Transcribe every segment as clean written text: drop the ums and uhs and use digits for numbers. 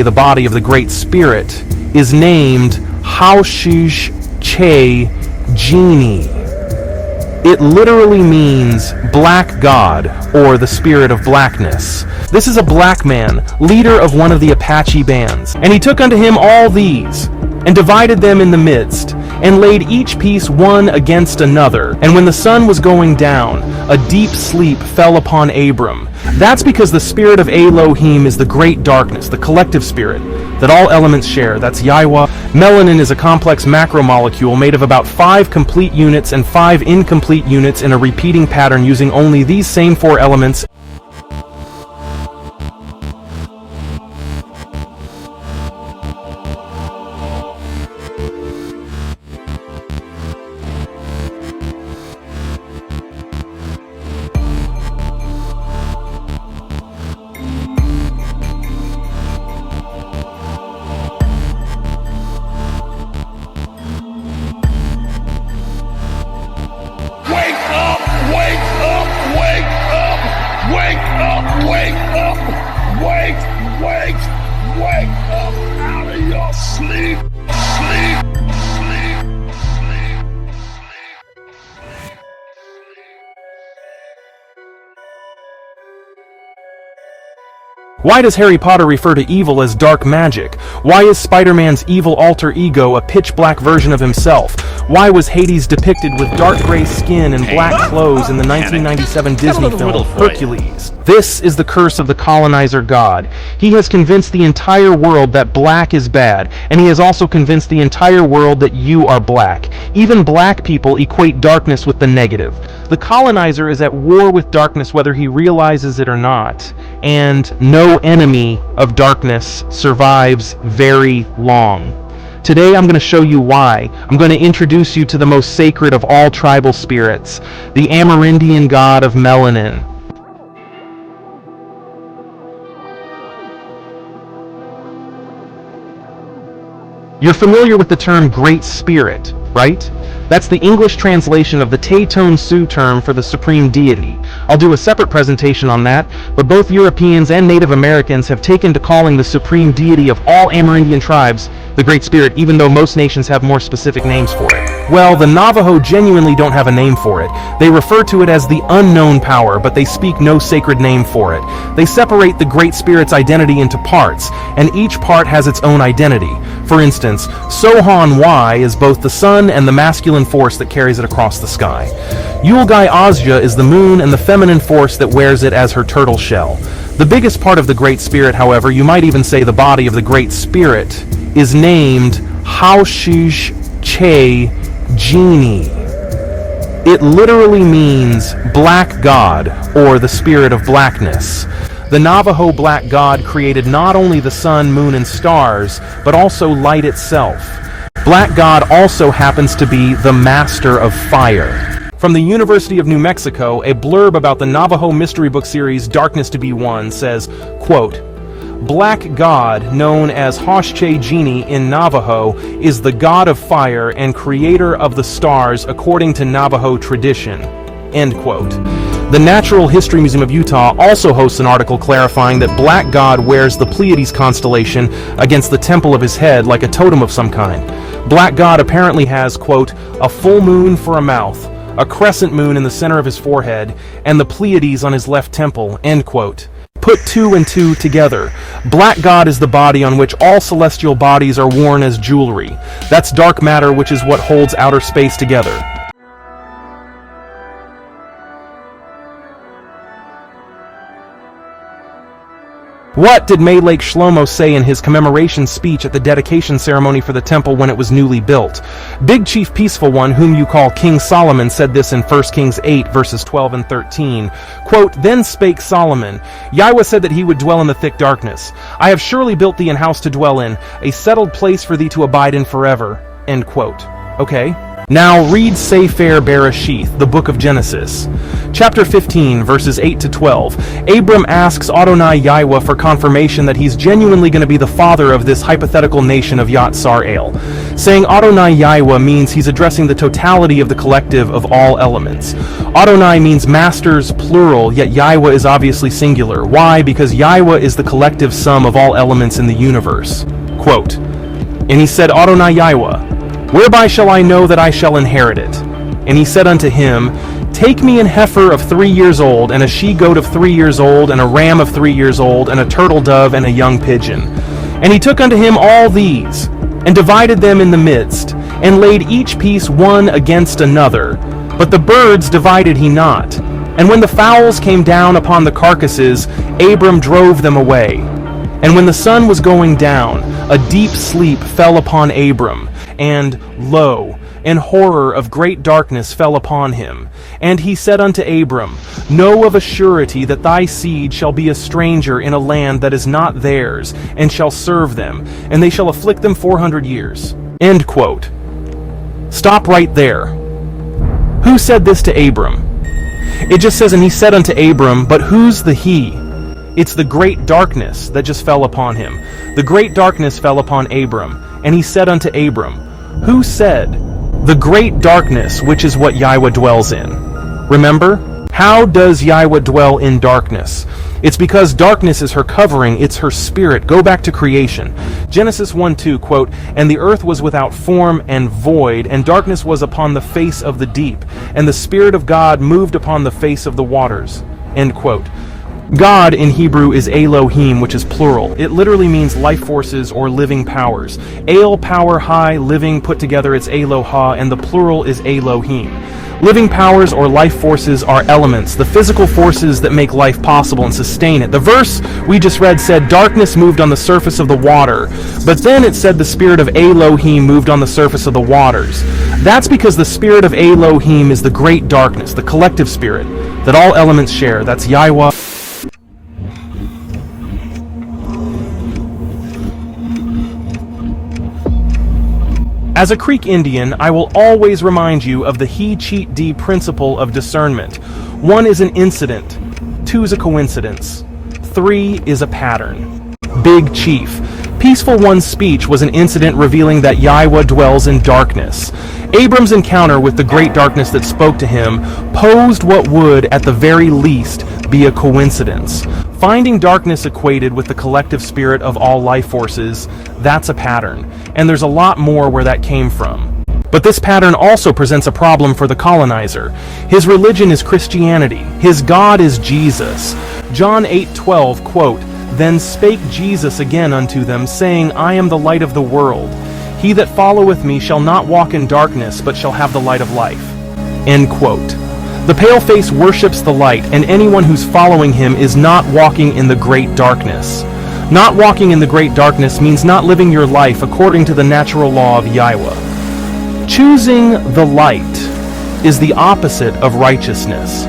The body of the Great Spirit is named YHWH. It literally means black god, or the spirit of blackness. This is a black man, leader of one of the Apache bands. And he took unto him all these, and divided them in the midst, and laid each piece one against another. And when the sun was going down, a deep sleep fell upon Abram. That's because the spirit of Elohim is the great darkness, the collective spirit that all elements share. That's YHWH. Melanin is a complex macromolecule made of about 5 complete units and 5 incomplete units in a repeating pattern using only these same 4 elements. Wake up out of your sleep. Why does Harry Potter refer to evil as dark magic? Why is Spider-Man's evil alter ego a pitch-black version of himself? Why was Hades depicted with dark gray skin and black clothes in the 1997 Disney film Hercules? This is the curse of the colonizer god. He has convinced the entire world that black is bad, and he has also convinced the entire world that you are black. Even black people equate darkness with the negative. The colonizer is at war with darkness whether he realizes it or not, and no enemy of darkness survives very long. Today I'm going to show you why. I'm going to introduce you to the most sacred of all tribal spirits, the Amerindian god of Melanin. You're familiar with the term Great Spirit, right? That's the English translation of the Teton Sioux term for the supreme deity. I'll do a separate presentation on that, but both Europeans and Native Americans have taken to calling the supreme deity of all Amerindian tribes the Great Spirit, even though most nations have more specific names for it. Well, the Navajo genuinely don't have a name for it. They refer to it as the unknown power, but they speak no sacred name for it. They separate the Great Spirit's identity into parts, and each part has its own identity. For instance, Sohan Y is both the sun and the masculine force that carries it across the sky. Yulgai Azja is the moon and the feminine force that wears it as her turtle shell. The biggest part of the Great Spirit, however, you might even say the body of the Great Spirit, is named YHWH. It literally means black god, or the spirit of blackness. The Navajo black god created not only the sun, moon, and stars, but also light itself. Black god also happens to be the master of fire. From the University of New Mexico, a blurb about the Navajo mystery book series Darkness to Be Won says, quote, "Black God, known as YHWH in Navajo, is the god of fire and creator of the stars according to Navajo tradition." End quote. The Natural History Museum of Utah also hosts an article clarifying that Black God wears the Pleiades constellation against the temple of his head like a totem of some kind. Black God apparently has, quote, "a full moon for a mouth, a crescent moon in the center of his forehead, and the Pleiades on his left temple," end quote. Put 2 and 2 together. Black God is the body on which all celestial bodies are worn as jewelry. That's dark matter, which is what holds outer space together. What did Melech Shlomo say in his commemoration speech at the dedication ceremony for the temple when it was newly built? Big Chief Peaceful One, whom you call King Solomon, said this in 1 Kings 8, verses 12 and 13. Quote, "Then spake Solomon, Yahweh said that he would dwell in the thick darkness. I have surely built thee an house to dwell in, a settled place for thee to abide in forever." End quote. Okay. Now read Sefer Bereshith, the book of Genesis. Chapter 15, verses 8 to 12. Abram asks Adonai Yahweh for confirmation that he's genuinely going to be the father of this hypothetical nation of Yat Sar-El. Saying Adonai Yahweh means he's addressing the totality of the collective of all elements. Adonai means masters, plural, yet Yahweh is obviously singular. Why? Because Yahweh is the collective sum of all elements in the universe. Quote, "And he said, Adonai Yahweh, whereby shall I know that I shall inherit it? And he said unto him, Take me an heifer of 3 years old, and a she-goat of 3 years old, and a ram of 3 years old, and a turtle dove, and a young pigeon. And he took unto him all these, and divided them in the midst, and laid each piece one against another. But the birds divided he not. And when the fowls came down upon the carcasses, Abram drove them away. And when the sun was going down, a deep sleep fell upon Abram, and, lo, and horror of great darkness fell upon him. And he said unto Abram, Know of a surety that thy seed shall be a stranger in a land that is not theirs, and shall serve them, and they shall afflict them 400 years. End quote. Stop right there. Who said this to Abram? It just says, and he said unto Abram, but who's the he? It's the great darkness that just fell upon him. The great darkness fell upon Abram, and he said unto Abram, Who said? The great darkness, which is what Yahweh dwells in. Remember? How does Yahweh dwell in darkness? It's because darkness is her covering, it's her spirit. Go back to creation. Genesis 1:2, quote, And the earth was without form and void, and darkness was upon the face of the deep, and the Spirit of God moved upon the face of the waters. End quote. God in Hebrew is Elohim, which is plural. It literally means life forces or living powers. El, power, high, living, put together it's Eloha, and the plural is Elohim. Living powers or life forces are elements, the physical forces that make life possible and sustain it. The verse we just read said darkness moved on the surface of the water, but then it said the spirit of Elohim moved on the surface of the waters. That's because the spirit of Elohim is the great darkness, the collective spirit that all elements share. That's Yahweh. As a Creek Indian, I will always remind you of the he-cheat-D principle of discernment. 1 is an incident, 2 is a coincidence, 3 is a pattern. Big Chief. Peaceful One's speech was an incident revealing that Yahweh dwells in darkness. Abram's encounter with the great darkness that spoke to him posed what would, at the very least, be a coincidence. Finding darkness equated with the collective spirit of all life forces, that's a pattern. And there's a lot more where that came from. But this pattern also presents a problem for the colonizer. His religion is Christianity. His God is Jesus. John 8:12, quote, Then spake Jesus again unto them, saying, I am the light of the world. He that followeth me shall not walk in darkness, but shall have the light of life. End quote. The paleface worships the light, and anyone who's following him is not walking in the great darkness. Not walking in the great darkness means not living your life according to the natural law of Yahweh. Choosing the light is the opposite of righteousness.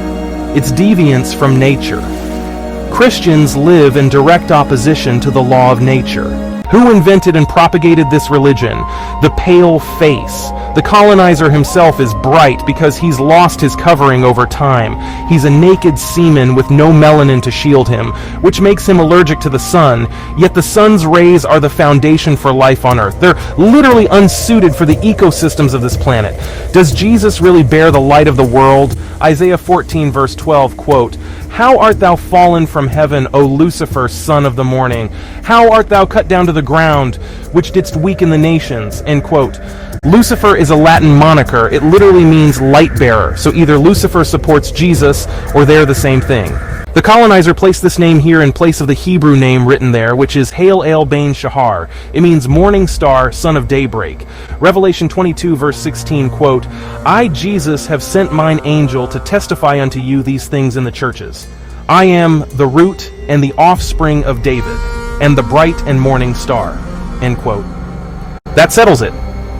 It's deviance from nature. Christians live in direct opposition to the law of nature. Who invented and propagated this religion? The pale face. The colonizer himself is bright because he's lost his covering over time. He's a naked seaman with no melanin to shield him, which makes him allergic to the sun, yet the sun's rays are the foundation for life on Earth. They're literally unsuited for the ecosystems of this planet. Does Jesus really bear the light of the world? Isaiah 14 verse 12, quote, How art thou fallen from heaven, O Lucifer, son of the morning? How art thou cut down to the ground, which didst weaken the nations? End quote. Lucifer is a Latin moniker. It literally means light bearer. So either Lucifer supports Jesus, or they're the same thing. The colonizer placed this name here in place of the Hebrew name written there, which is Hail El Bain Shahar. It means morning star, son of daybreak. Revelation 22 verse 16, quote, I, Jesus, have sent mine angel to testify unto you these things in the churches. I am the root and the offspring of David, and the bright and morning star. End quote. That settles it.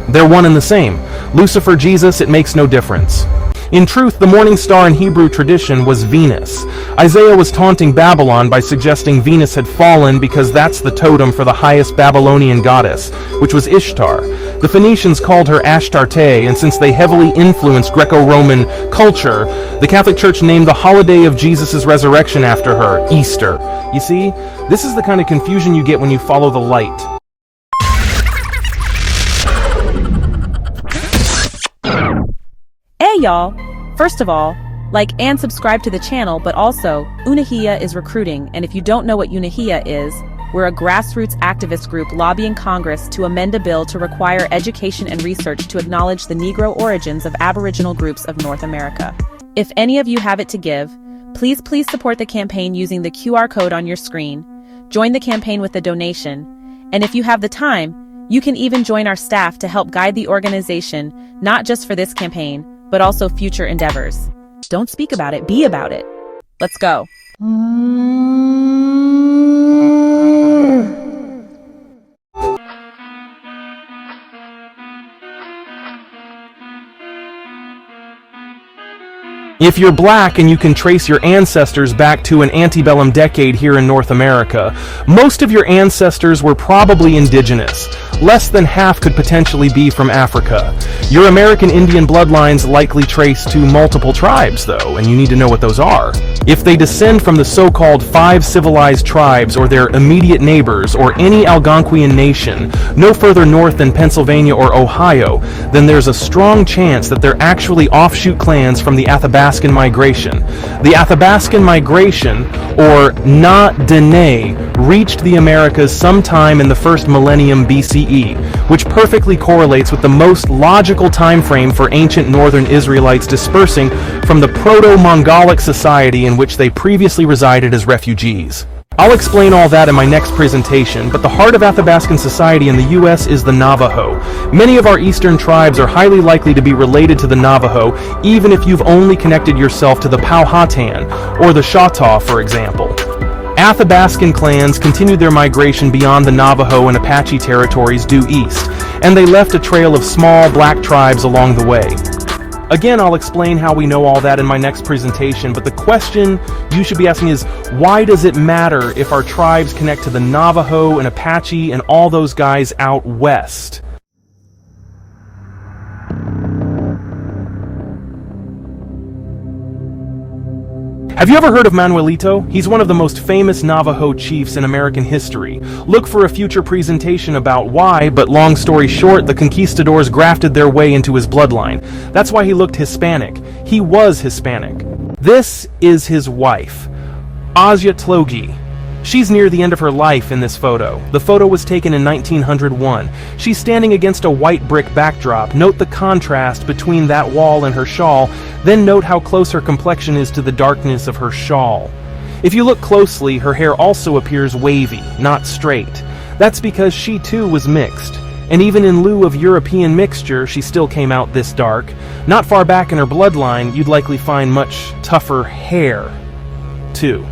They're one and the same. Lucifer, Jesus, it makes no difference. In truth, the morning star in Hebrew tradition was Venus. Isaiah was taunting Babylon by suggesting Venus had fallen because that's the totem for the highest Babylonian goddess, which was Ishtar. The Phoenicians called her Ashtarte, and since they heavily influenced Greco-Roman culture, the Catholic Church named the holiday of Jesus' resurrection after her, Easter. You see, this is the kind of confusion you get when you follow the light. Hey y'all! First of all, like and subscribe to the channel, but also, YHWH is recruiting, and if you don't know what YHWH is, we're a grassroots activist group lobbying Congress to amend a bill to require education and research to acknowledge the Negro origins of Aboriginal groups of North America. If any of you have it to give, please support the campaign using the QR code on your screen, join the campaign with a donation, and if you have the time, you can even join our staff to help guide the organization, not just for this campaign, but also future endeavors. Don't speak about it, be about it. Let's go. If you're black and you can trace your ancestors back to an antebellum decade here in North America, most of your ancestors were probably indigenous. Less than half could potentially be from Africa. Your American Indian bloodlines likely trace to multiple tribes, though, and you need to know what those are. If they descend from the so-called 5 civilized tribes or their immediate neighbors or any Algonquian nation no further north than Pennsylvania or Ohio, then there's a strong chance that they're actually offshoot clans from the Athabascan migration. The Athabascan migration, or Na-Diné, reached the Americas sometime in the first millennium BCE, which perfectly correlates with the most logical time frame for ancient Northern Israelites dispersing from the proto-Mongolic society in which they previously resided as refugees. I'll explain all that in my next presentation, but the heart of Athabascan society in the U.S. is the Navajo. Many of our eastern tribes are highly likely to be related to the Navajo, even if you've only connected yourself to the Powhatan or the Choctaw, for example. Athabascan clans continued their migration beyond the Navajo and Apache territories due east, and they left a trail of small black tribes along the way. Again, I'll explain how we know all that in my next presentation, but the question you should be asking is, why does it matter if our tribes connect to the Navajo and Apache and all those guys out west? Have you ever heard of Manuelito? He's one of the most famous Navajo chiefs in American history. Look for a future presentation about why, but long story short, the conquistadors grafted their way into his bloodline. That's why he looked Hispanic. He was Hispanic. This is his wife, Azya. She's near the end of her life in this photo. The photo was taken in 1901. She's standing against a white brick backdrop. Note the contrast between that wall and her shawl, then note how close her complexion is to the darkness of her shawl. If you look closely, her hair also appears wavy, not straight. That's because she too was mixed. And even in lieu of European mixture, she still came out this dark. Not far back in her bloodline, you'd likely find much tougher hair, too.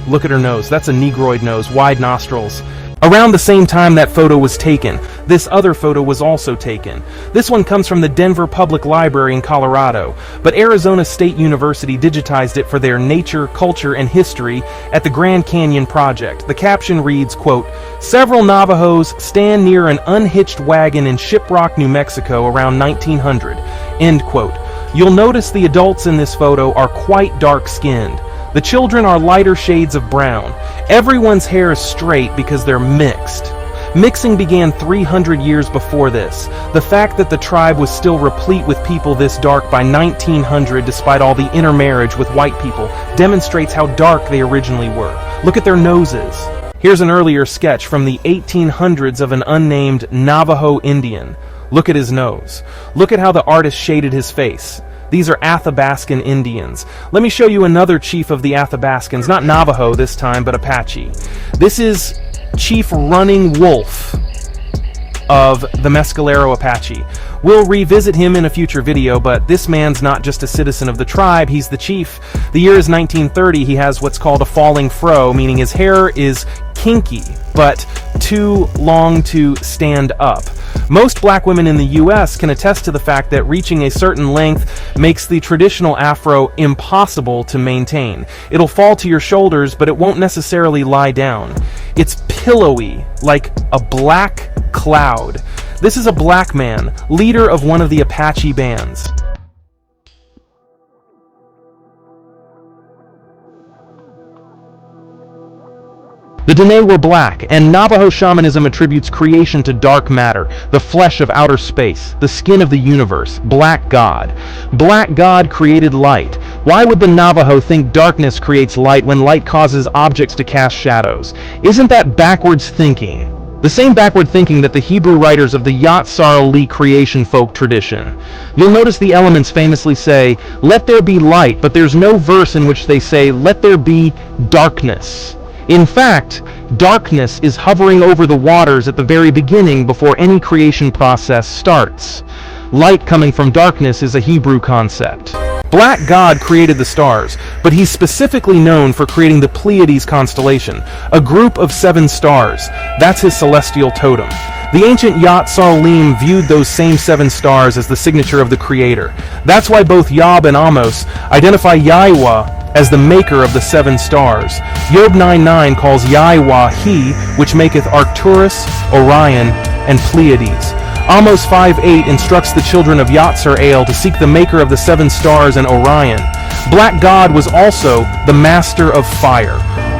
Look at her nose. That's a Negroid nose, wide nostrils. Around the same time that photo was taken, this other photo was also taken. This one comes from the Denver Public Library in Colorado, but Arizona State University digitized it for their Nature, Culture, and History at the Grand Canyon Project. The caption reads, quote, "Several Navajos stand near an unhitched wagon in Shiprock, New Mexico around 1900, end quote. You'll notice the adults in this photo are quite dark-skinned. The children are lighter shades of brown. Everyone's hair is straight because they're mixed. Mixing began 300 years before this. The fact that the tribe was still replete with people this dark by 1900 despite all the intermarriage with white people demonstrates how dark they originally were. Look at their noses. Here's an earlier sketch from the 1800s of an unnamed Navajo Indian. Look at his nose. Look at how the artist shaded his face. These are Athabascan Indians. Let me show you another chief of the Athabascans, not Navajo this time, but Apache. This is Chief Running Wolf. of the Mescalero Apache. We'll revisit him in a future video, but this man's not just a citizen of the tribe, he's the chief. The year is 1930, he has what's called a falling fro, meaning his hair is kinky, but too long to stand up. Most black women in the US can attest to the fact that reaching a certain length makes the traditional afro impossible to maintain. It'll fall to your shoulders, but it won't necessarily lie down. It's pillowy, like a black cloud. This is a black man, leader of one of the Apache bands. The Diné were black, and Navajo shamanism attributes creation to dark matter, the flesh of outer space, the skin of the universe, Black God. Black God created light. Why would the Navajo think darkness creates light when light causes objects to cast shadows? Isn't that backwards thinking? The same backward thinking that the Hebrew writers of the Yatzar-Li creation folk tradition. You'll notice the elements famously say, "Let there be light," but there's no verse in which they say, "Let there be darkness." In fact, darkness is hovering over the waters at the very beginning before any creation process starts. Light coming from darkness is a Hebrew concept. Black God created the stars, but he's specifically known for creating the Pleiades constellation, a group of 7 stars. That's his celestial totem. The ancient Yatzar-Lim viewed those same 7 stars as the signature of the creator. That's why both Yob and Amos identify YHWH as the maker of the 7 stars. Job 9:9 calls YHWH he, which maketh Arcturus, Orion, and Pleiades. Amos 5:8 instructs the children of Yatzar-El to seek the maker of the 7 stars and Orion. Black God was also the master of fire.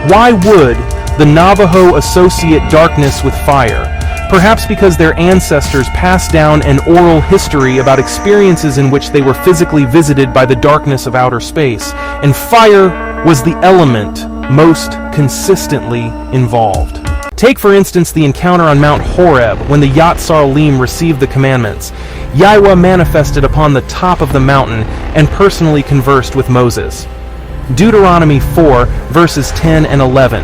Why would the Navajo associate darkness with fire? Perhaps because their ancestors passed down an oral history about experiences in which they were physically visited by the darkness of outer space, and fire was the element most consistently involved. Take, for instance, the encounter on Mount Horeb when the Yatzar-Lim received the commandments. YHWH manifested upon the top of the mountain and personally conversed with Moses. Deuteronomy 4, verses 10 and 11.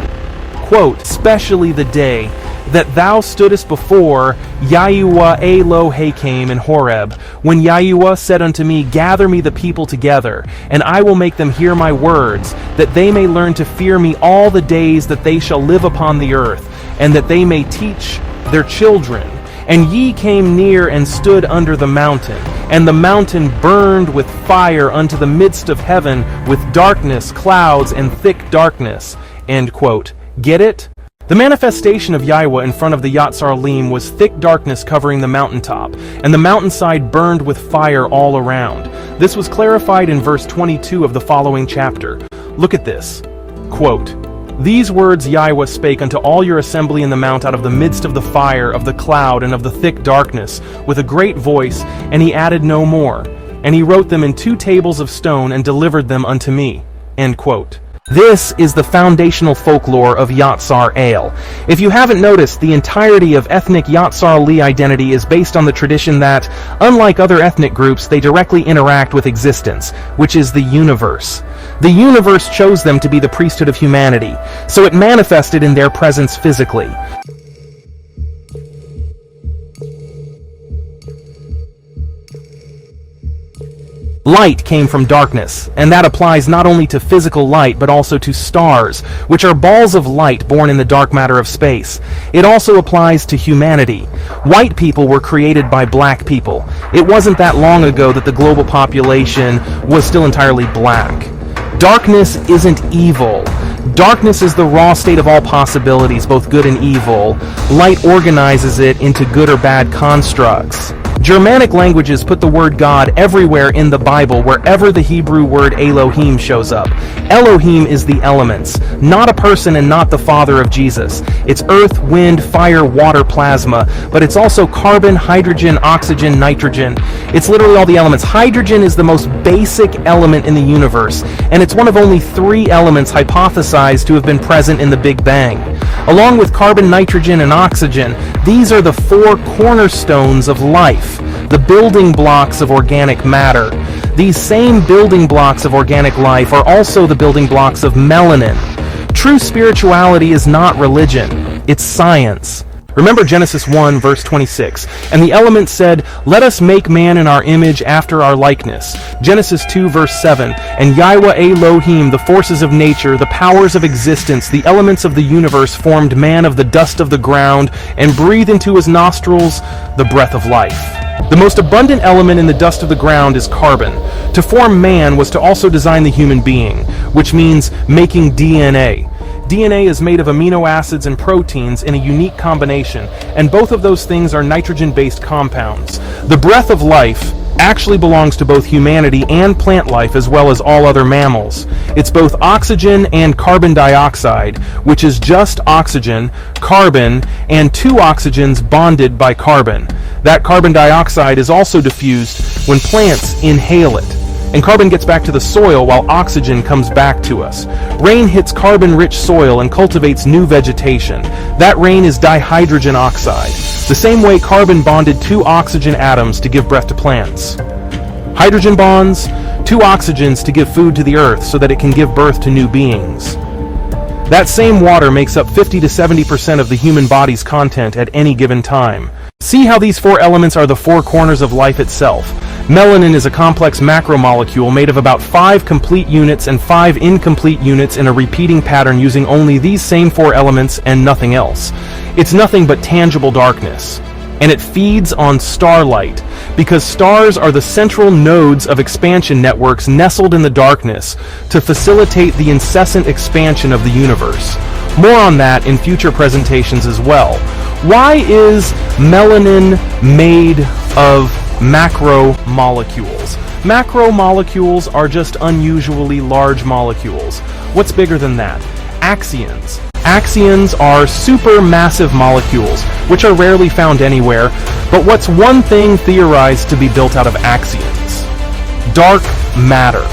Quote, "Especially the day that thou stoodest before YHWH Elohim in Horeb, when YHWH said unto me, Gather me the people together, and I will make them hear my words, that they may learn to fear me all the days that they shall live upon the earth, and that they may teach their children. And ye came near and stood under the mountain, and the mountain burned with fire unto the midst of heaven, with darkness, clouds, and thick darkness." End quote. Get it? The manifestation of YHWH in front of the Yatzar-Lim was thick darkness covering the mountaintop, and the mountainside burned with fire all around. This was clarified in verse 22 of the following chapter. Look at this. Quote, "These words YHWH spake unto all your assembly in the mount out of the midst of the fire, of the cloud, and of the thick darkness, with a great voice, and he added no more. And he wrote them in 2 tables of stone, and delivered them unto me." End quote. This is the foundational folklore of Yatzar-El. If you haven't noticed, the entirety of ethnic Yatzar-Li identity is based on the tradition that, unlike other ethnic groups, they directly interact with existence, which is the universe. The universe chose them to be the priesthood of humanity, so it manifested in their presence physically. Light came from darkness, and that applies not only to physical light but also to stars, which are balls of light born in the dark matter of space. It also applies to humanity. White people were created by black people. It wasn't that long ago that the global population was still entirely black. Darkness isn't evil. Darkness is the raw state of all possibilities, both good and evil. Light organizes it into good or bad constructs. Germanic languages put the word God everywhere in the Bible, wherever the Hebrew word Elohim shows up. Elohim is the elements, not a person and not the father of Jesus. It's earth, wind, fire, water, plasma, but it's also carbon, hydrogen, oxygen, nitrogen. It's literally all the elements. Hydrogen is the most basic element in the universe, and it's one of only 3 elements hypothesized to have been present in the Big Bang. Along with carbon, nitrogen, and oxygen, these are the 4 cornerstones of life, the building blocks of organic matter. These same building blocks of organic life are also the building blocks of melanin. True spirituality is not religion, it's science. Remember Genesis 1 verse 26, and the elements said, "Let us make man in our image after our likeness." Genesis 2 verse 7, and Yahweh Elohim, the forces of nature, the powers of existence, the elements of the universe formed man of the dust of the ground and breathed into his nostrils the breath of life. The most abundant element in the dust of the ground is carbon. To form man was to also design the human being, which means making DNA. DNA is made of amino acids and proteins in a unique combination, and both of those things are nitrogen-based compounds. The breath of life actually belongs to both humanity and plant life as well as all other mammals. It's both oxygen and carbon dioxide, which is just oxygen, carbon, and two oxygens bonded by carbon. That carbon dioxide is also diffused when plants inhale it, and carbon gets back to the soil while oxygen comes back to us. Rain hits carbon-rich soil and cultivates new vegetation. That rain is dihydrogen oxide, the same way carbon bonded two oxygen atoms to give breath to plants. Hydrogen bonds two oxygens to give food to the earth so that it can give birth to new beings. That same water makes up 50 to 70% of the human body's content at any given time. See how these four elements are the four corners of life itself. Melanin is a complex macromolecule made of about 5 complete units and 5 incomplete units in a repeating pattern using only these same 4 elements and nothing else. It's nothing but tangible darkness. And it feeds on starlight, because stars are the central nodes of expansion networks nestled in the darkness to facilitate the incessant expansion of the universe. More on that in future presentations as well. Why is melanin made of macromolecules? Macromolecules are just unusually large molecules. What's bigger than that? Axions. Axions are supermassive molecules, which are rarely found anywhere, but what's one thing theorized to be built out of axions? Dark matter.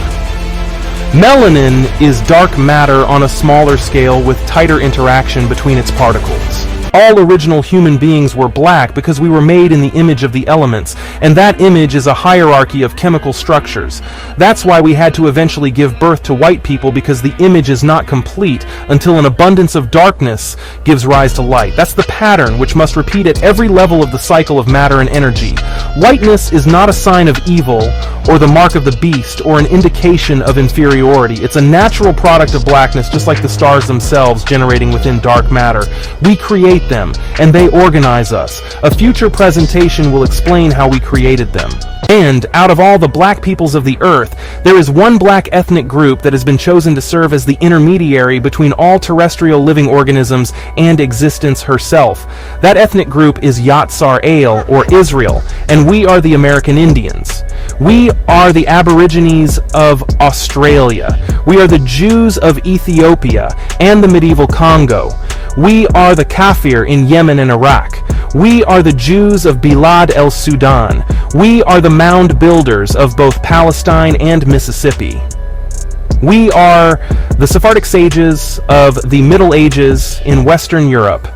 Melanin is dark matter on a smaller scale with tighter interaction between its particles. All original human beings were black because we were made in the image of the elements, and that image is a hierarchy of chemical structures. That's why we had to eventually give birth to white people, because the image is not complete until an abundance of darkness gives rise to light. That's the pattern which must repeat at every level of the cycle of matter and energy. Whiteness is not a sign of evil or the mark of the beast or an indication of inferiority. It's a natural product of blackness, just like the stars themselves generating within dark matter. We create them, and they organize us. A future presentation will explain how we created them. And out of all the black peoples of the earth, there is one black ethnic group that has been chosen to serve as the intermediary between all terrestrial living organisms and existence herself. That ethnic group is Yatsar-Ale, or Israel, and we are the American Indians. We are the Aborigines of Australia. We are the Jews of Ethiopia and the medieval Congo. We are the Kafir in Yemen and Iraq. We are the Jews of Bilad el Sudan. We are the mound builders of both Palestine and Mississippi. We are the Sephardic sages of the Middle Ages in Western Europe.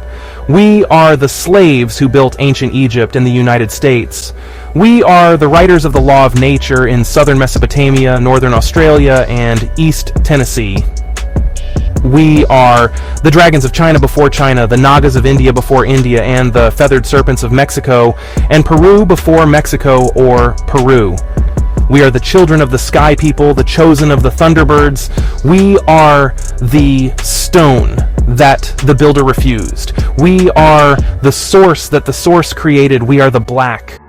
We are the slaves who built ancient Egypt and the United States. We are the writers of the law of nature in southern Mesopotamia, northern Australia, and East Tennessee. We are the dragons of China before China, the Nagas of India before India, and the feathered serpents of Mexico, and Peru before Mexico or Peru. We are the children of the sky people, the chosen of the thunderbirds. We are the stone that the builder refused. We are the source that the source created. We are the black.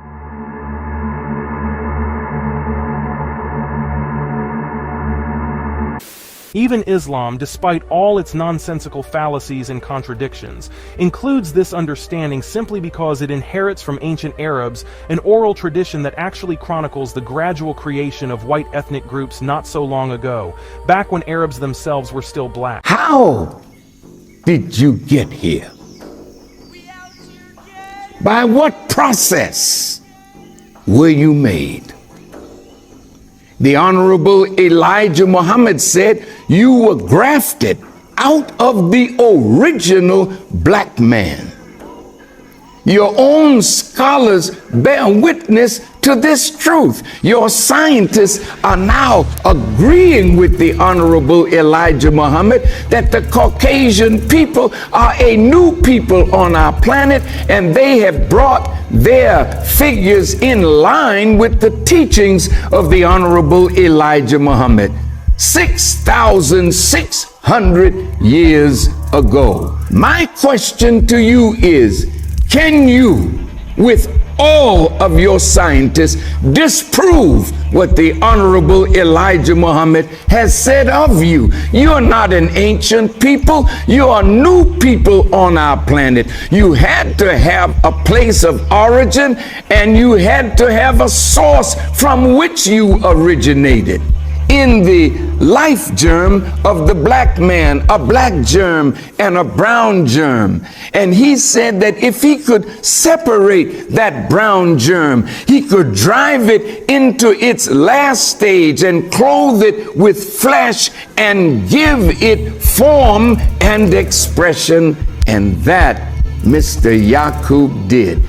Even Islam, despite all its nonsensical fallacies and contradictions, includes this understanding simply because it inherits from ancient Arabs an oral tradition that actually chronicles the gradual creation of white ethnic groups not so long ago, back when Arabs themselves were still black. How did you get here? By what process were you made? The Honorable Elijah Muhammad said you were grafted out of the original black man. Your own scholars bear witness to this truth. Your scientists are now agreeing with the Honorable Elijah Muhammad that the Caucasian people are a new people on our planet, and they have brought their figures in line with the teachings of the Honorable Elijah Muhammad 6,600 years ago. My question to you is, can you, with all of your scientists, disprove what the Honorable Elijah Muhammad has said of you? You're not an ancient people. You are new people on our planet. You had to have a place of origin, and you had to have a source from which you originated. In the life germ of the black man, a black germ and a brown germ. And he said that if he could separate that brown germ, he could drive it into its last stage and clothe it with flesh and give it form and expression. And that Mr. Yaqub did.